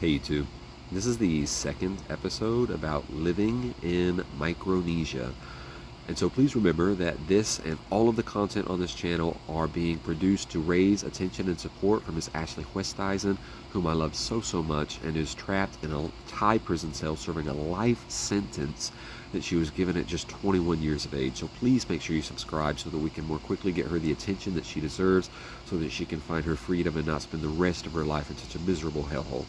Hey YouTube, this is the second episode about living in Micronesia. And so please remember that this and all of the content on this channel are being produced to raise attention and support for Miss Ashley Westeisen, whom I love so much, and is trapped in a Thai prison cell serving a life sentence that she was given at just 21 years of age. So please make sure you subscribe so that we can more quickly get her the attention that she deserves, so that she can find her freedom and not spend the rest of her life in such a miserable hellhole.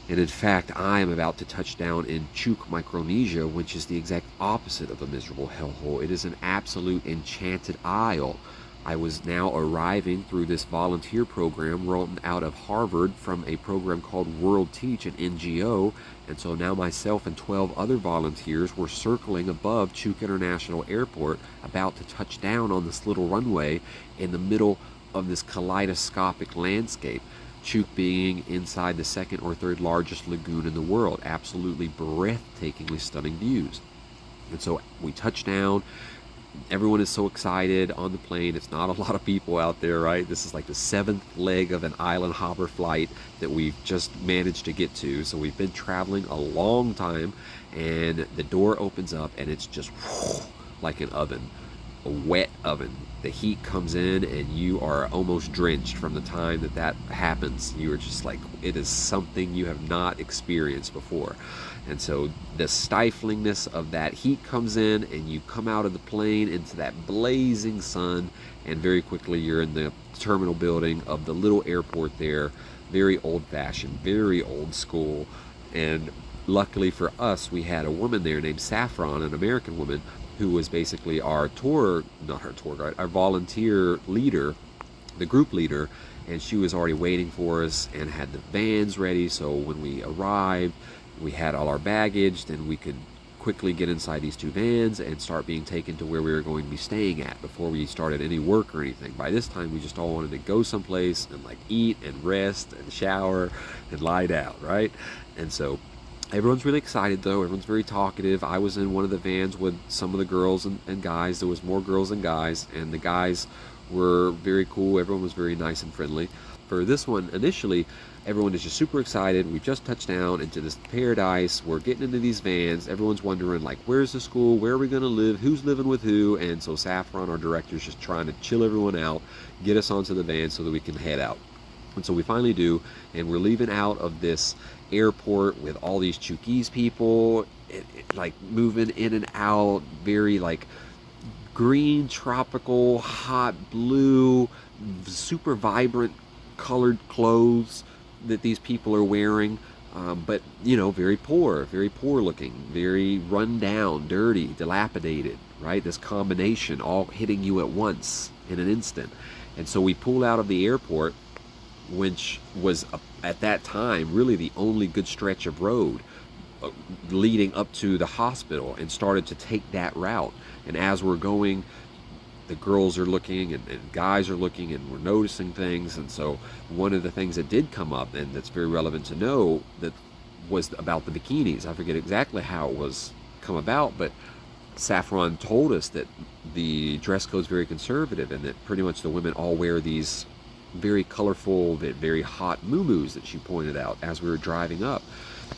And in fact, I am about to touch down in Chuuk, Micronesia, which is the exact opposite of a miserable hellhole. It is an absolute enchanted isle. I was now arriving through this volunteer program run out of Harvard from a program called World Teach, an NGO. And so now myself and 12 other volunteers were circling above Chuuk International Airport, about to touch down on this little runway in the middle of this kaleidoscopic landscape. Chuuk being inside the second or third largest lagoon in the world. Absolutely breathtakingly stunning views. And so we touch down. Everyone is so excited on the plane. It's not a lot of people out there, right? This is like the 7th leg of an island hopper flight that we've just managed to get to. So we've been traveling a long time, and the door opens up and it's just like an oven, a wet oven. The heat comes in and you are almost drenched from the time that happens. You are just like, it is something you have not experienced before. And so the stiflingness of that heat comes in, and you come out of the plane into that blazing sun, and very quickly you're in the terminal building of the little airport there. Very old-fashioned, very old school. And luckily for us, we had a woman there named Saffron, an American woman, who was basically our our volunteer leader, the group leader, and she was already waiting for us and had the vans ready. So when we arrived, we had all our baggage, then we could quickly get inside these 2 vans and start being taken to where we were going to be staying at before we started any work or anything. By this time, we just all wanted to go someplace and like eat and rest and shower and lie down, right? And so everyone's really excited though. Everyone's very talkative. I was in one of the vans with some of the girls and guys. There was more girls than guys, and the guys were very cool. Everyone was very nice and friendly. For this one, initially, everyone is just super excited. We've just touched down into this paradise. We're getting into these vans. Everyone's wondering, like, where's the school? Where are we going to live? Who's living with who? And so Saffron, our director, is just trying to chill everyone out, get us onto the van so that we can head out. And so we finally do, and we're leaving out of this airport with all these Chuukese people, like moving in and out, very like green, tropical, hot blue, super vibrant colored clothes that these people are wearing, but you know, very poor looking, very run down, dirty, dilapidated, right? This combination all hitting you at once in an instant. And so we pull out of the airport, which was at that time really the only good stretch of road leading up to the hospital, and started to take that route. And as we're going, the girls are looking and guys are looking, and we're noticing things. And so one of the things that did come up, and that's very relevant to know, that was about the bikinis. I forget exactly how it was come about, but Saffron told us that the dress code is very conservative, and that pretty much the women all wear these very colorful, very hot muumuus that she pointed out as we were driving up.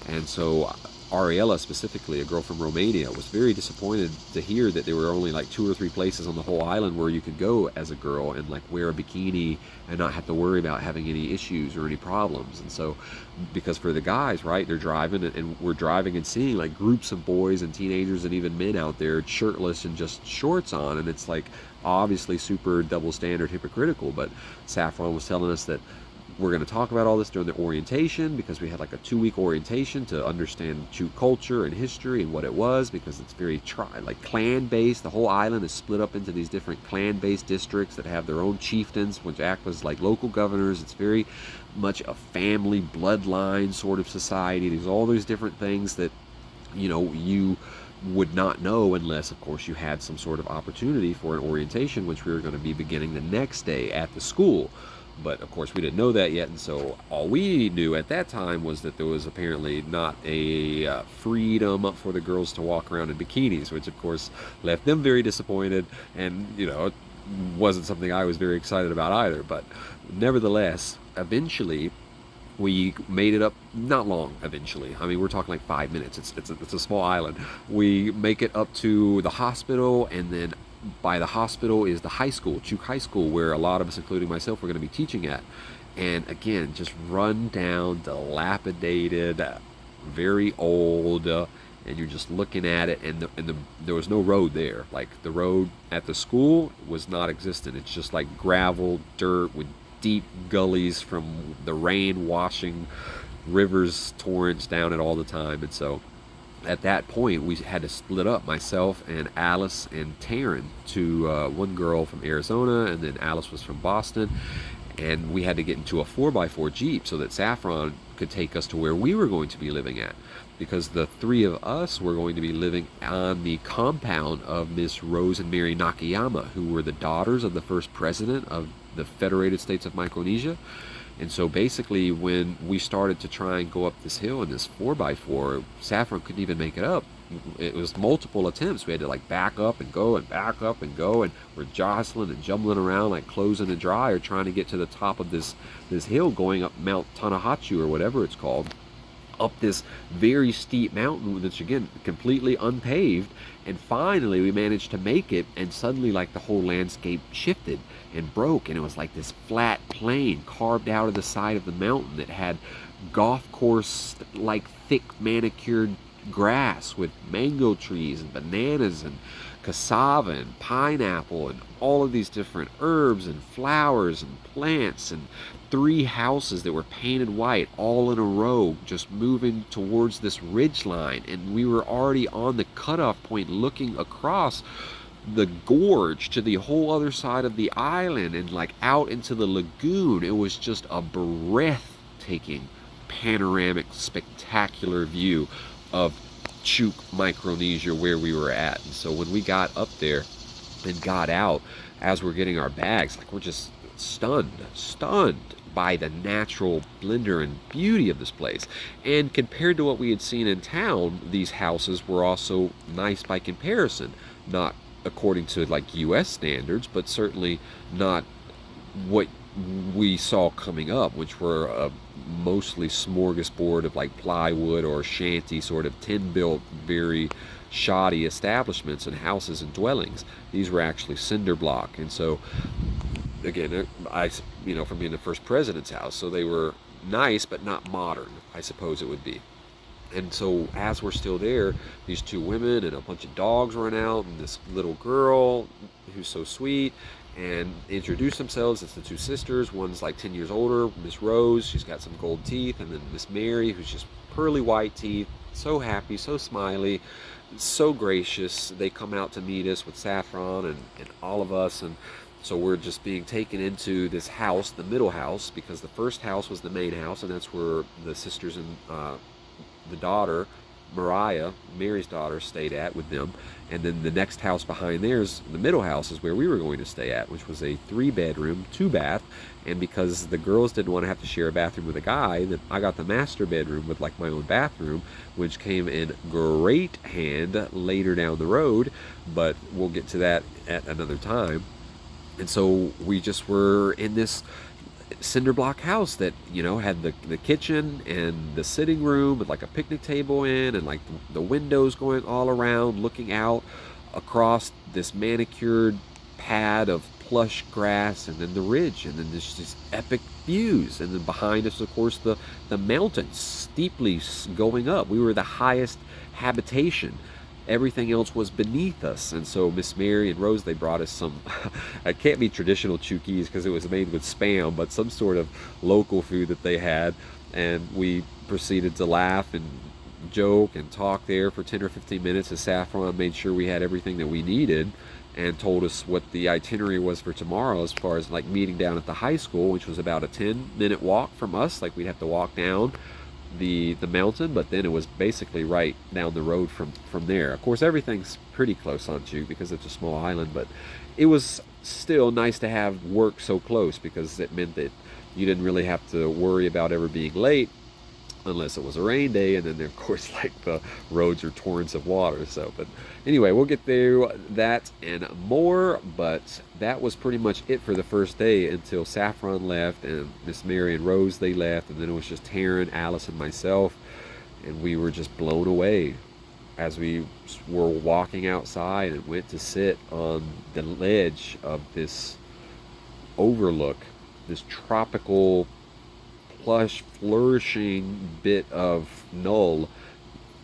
And so Ariella, specifically, a girl from Romania, was very disappointed to hear that there were only like 2 or 3 places on the whole island where you could go as a girl and like wear a bikini and not have to worry about having any issues or any problems. And so, because for the guys, right, they're driving, and we're driving and seeing like groups of boys and teenagers and even men out there shirtless and just shorts on, and it's like obviously super double standard, hypocritical. But Saffron was telling us that we're going to talk about all this during the orientation, because we had like a 2-week orientation to understand Chuuk culture and history and what it was, because it's very like clan-based. The whole island is split up into these different clan-based districts that have their own chieftains, which act as like local governors. It's very much a family bloodline sort of society. There's all those different things that, you know, you would not know unless, of course, you had some sort of opportunity for an orientation, which we were going to be beginning the next day at the school. But of course we didn't know that yet, and so all we knew at that time was that there was apparently not a freedom for the girls to walk around in bikinis, which of course left them very disappointed, and you know, it wasn't something I was very excited about either. But nevertheless, eventually We made it up not long eventually. I mean, we're talking like 5 minutes. It's a small island. We make it up to the hospital, and then by the hospital is the high school, Chuuk High School, where a lot of us, including myself, were going to be teaching at. And again, just run down, dilapidated, very old, and you're just looking at it, and there was no road there. Like, the road at the school was not existent. It's just like gravel, dirt with deep gullies from the rain washing rivers, torrents down it all the time. And so at that point, we had to split up, myself and Alice and Taryn, to one girl from Arizona, and then Alice was from Boston. And we had to get into a 4x4 Jeep so that Saffron could take us to where we were going to be living at. Because the three of us were going to be living on the compound of Miss Rose and Mary Nakayama, who were the daughters of the first president of the Federated States of Micronesia. And so basically, when we started to try and go up this hill in this 4x4, Saffron couldn't even make it up. It was multiple attempts. We had to like back up and go and back up and go, and we're jostling and jumbling around like clothes in a dryer trying to get to the top of this hill going up Mount Tanahatchu or whatever it's called, up this very steep mountain that's, again, completely unpaved. And finally we managed to make it, and suddenly like the whole landscape shifted and broke, and it was like this flat plain carved out of the side of the mountain that had golf course like thick manicured grass with mango trees and bananas and cassava and pineapple and all of these different herbs and flowers and plants, and 3 houses that were painted white all in a row, just moving towards this ridge line. And we were already on the cutoff point, looking across the gorge to the whole other side of the island and like out into the lagoon. It was just a breathtaking, panoramic, spectacular view of Chuuk, Micronesia, where we were at. And so when we got up there and got out, as we're getting our bags, like, we're just stunned by the natural splendor and beauty of this place. And compared to what we had seen in town, these houses were also nice by comparison. Not according to like US standards, but certainly not what we saw coming up, which were a mostly smorgasbord of like plywood or shanty sort of tin built, very shoddy establishments and houses and dwellings. These were actually cinder block. And so again, from being the first president's house, so they were nice but not modern, I suppose it would be. And so as we're still there, these 2 women and a bunch of dogs run out, and this little girl who's so sweet, and introduce themselves. It's the 2 sisters. One's like 10 years older, Miss Rose, she's got some gold teeth, and then Miss Mary, who's just pearly white teeth, so happy, so smiley, so gracious. They come out to meet us with Saffron and all of us, and so we're just being taken into this house, the middle house, because the first house was the main house, and that's where the sisters and the daughter, Mariah, Mary's daughter, stayed at with them. And then the next house behind theirs, the middle house, is where we were going to stay at, which was a 3-bedroom, 2-bath. And because the girls didn't want to have to share a bathroom with a guy, then I got the master bedroom with like my own bathroom, which came in great hand later down the road, but we'll get to that at another time. And so we just were in this cinder block house that, had the kitchen and the sitting room with like a picnic table in, and like the windows going all around, looking out across this manicured pad of plush grass, and then the ridge, and then there's just epic views. And then behind us, of course, the mountains steeply going up. We were the highest habitation. Everything else was beneath us. And so Miss Mary and Rose, they brought us some, it can't be traditional Chuukese because it was made with Spam, but some sort of local food that they had. And we proceeded to laugh and joke and talk there for 10 or 15 minutes as Saffron made sure we had everything that we needed, and told us what the itinerary was for tomorrow, as far as like meeting down at the high school, which was about a 10-minute walk from us. Like, we'd have to walk down the mountain, but then it was basically right down the road from there. Of course, everything's pretty close on Chuuk because it's a small island, but it was still nice to have work so close, because it meant that you didn't really have to worry about ever being late. unless it was a rain day, and then of course like the roads are torrents of water. So but anyway, we'll get through that and more. But that was pretty much it for the first day until Saffron left and Miss Mary and Rose, they left, and then it was just Taryn, Alice, and myself, and we were just blown away as we were walking outside and went to sit on the ledge of this overlook, this tropical, plush, flourishing bit of Knoll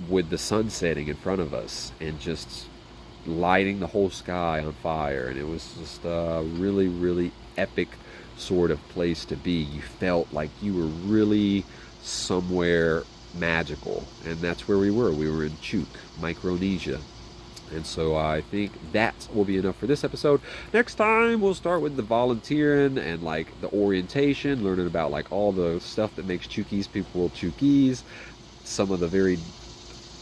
with the sun setting in front of us and just lighting the whole sky on fire. And it was just a really, really epic sort of place to be. You felt like you were really somewhere magical, and that's where we were. We were in Chuuk, Micronesia. And so I think that will be enough for this episode. Next time we'll start with the volunteering and like the orientation, learning about like all the stuff that makes Chuukese people Chuukese, some of the very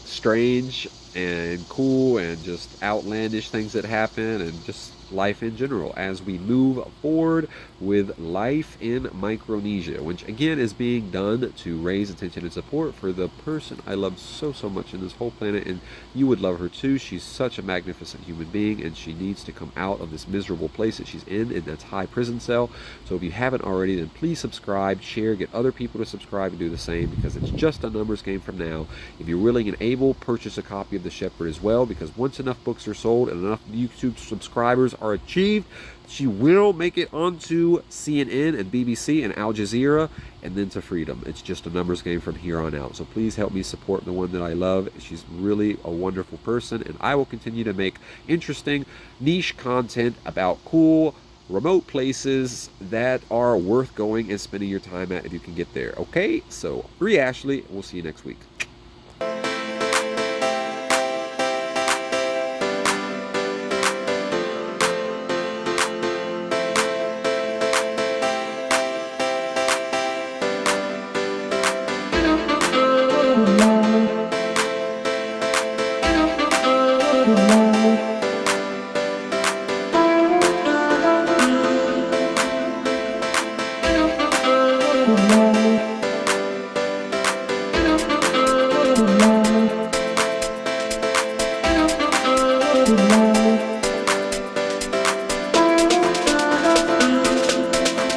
strange and cool and just outlandish things that happen, and just life in general as we move forward with life in Micronesia, which again is being done to raise attention and support for the person I love so much in this whole planet, and you would love her too. She's such a magnificent human being, and she needs to come out of this miserable place that she's in that Thai prison cell. So if you haven't already, then please subscribe, share, get other people to subscribe and do the same, because it's just a numbers game from now. If you're willing and able, purchase a copy of The Shepherd as well, because once enough books are sold and enough YouTube subscribers are achieved, she will make it onto CNN and BBC and Al Jazeera, and then to freedom. It's just a numbers game from here on out. So please help me support the one that I love. She's really a wonderful person, and I will continue to make interesting niche content about cool remote places that are worth going and spending your time at if you can get there. Okay, so Bree Ashley, we'll see you next week.